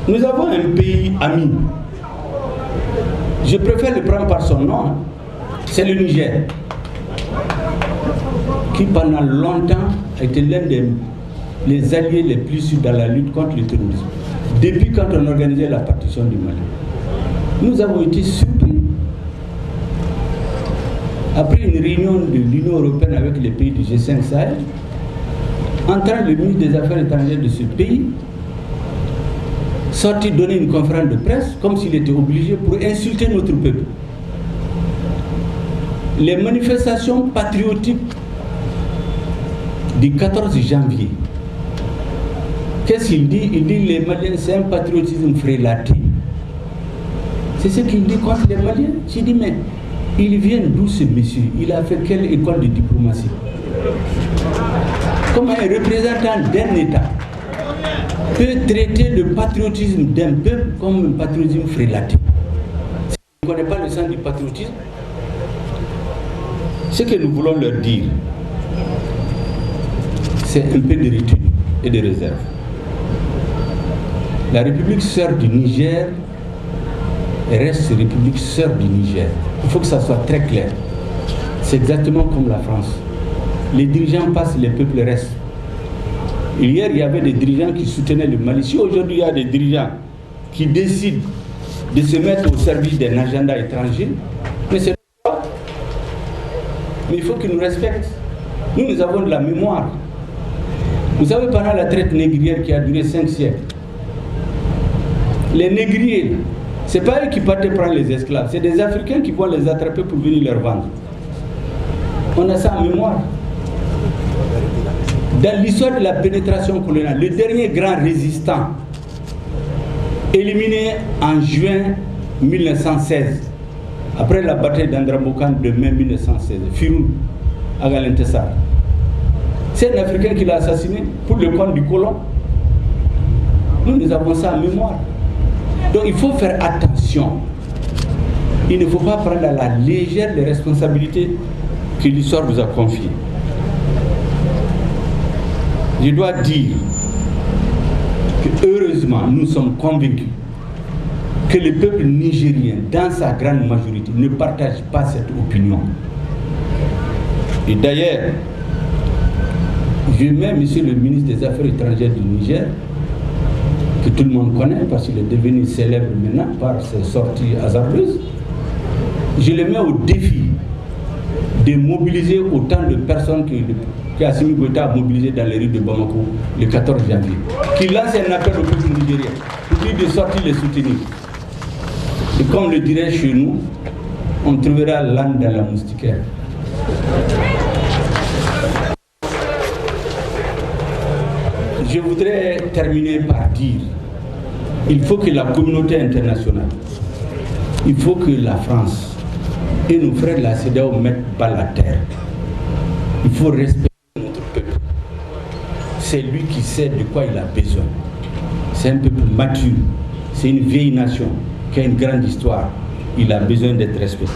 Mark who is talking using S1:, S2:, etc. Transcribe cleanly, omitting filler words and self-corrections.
S1: Nous avons un pays ami. Je préfère le prendre par son nom. C'est le Niger, qui pendant longtemps a été l'un des alliés les plus sûrs dans la lutte contre le terrorisme. Depuis quand on organisait la partition du Mali, nous avons été surpris. Après une réunion de l'Union européenne avec les pays du G5 Sahel, entend le ministre des Affaires étrangères de ce pays sortir donner une conférence de presse comme s'il était obligé pour insulter notre peuple. Les manifestations patriotiques du 14 janvier, qu'est-ce qu'il dit? Il dit les Maliens, c'est un patriotisme frélaté. C'est ce qu'il dit contre les Maliens. J'ai dit, mais il vient d'où ce monsieur? Il a fait quelle école de diplomatie? Comment un représentant d'un État peut traiter le patriotisme d'un peuple comme un patriotisme frélaté? Si on ne connaît pas le sens du patriotisme, ce que nous voulons leur dire, c'est un peu de retenue et de réserve. La République sœur du Niger reste République sœur du Niger. Il faut que ça soit très clair. C'est exactement comme la France. Les dirigeants passent, les peuples restent. Hier, il y avait des dirigeants qui soutenaient le Mali. Si aujourd'hui, il y a des dirigeants qui décident de se mettre au service d'un agenda étranger, mais c'est pas. Mais il faut qu'ils nous respectent. Nous avons de la mémoire. Vous savez, pendant la traite négrière qui a duré 5 siècles, les négriers, ce n'est pas eux qui partaient prendre les esclaves, c'est des Africains qui vont les attraper pour venir leur vendre. On a ça en mémoire. Dans l'histoire de la pénétration coloniale, le dernier grand résistant, éliminé en juin 1916, après la bataille d'Andramokan de mai 1916, Firoun Agalentessar, c'est un Africain qui l'a assassiné pour le compte du colon. Nous avons ça en mémoire. Donc il faut faire attention. Il ne faut pas prendre à la légère les responsabilités que l'histoire vous a confiées. Je dois dire que heureusement, nous sommes convaincus que le peuple nigérien, dans sa grande majorité, ne partage pas cette opinion. Et d'ailleurs, je mets monsieur le ministre des Affaires étrangères du Niger, que tout le monde connaît parce qu'il est devenu célèbre maintenant par ses sorties hasardeuses, je le mets au défi de mobiliser autant de personnes que Assimi Goïta a mobilisé dans les rues de Bamako le 14 janvier. Qu'il lance un appel au peuple nigérien pour lui de sortir les soutenir. Et comme le dirait chez nous, on trouvera l'âne dans la moustiquaire. Je voudrais terminer par dire, il faut que la communauté internationale, il faut que la France et nos frères de la CEDEAO mettent bas la terre. Il faut respecter notre peuple. C'est lui qui sait de quoi il a besoin. C'est un peuple mature, c'est une vieille nation qui a une grande histoire. Il a besoin d'être respecté.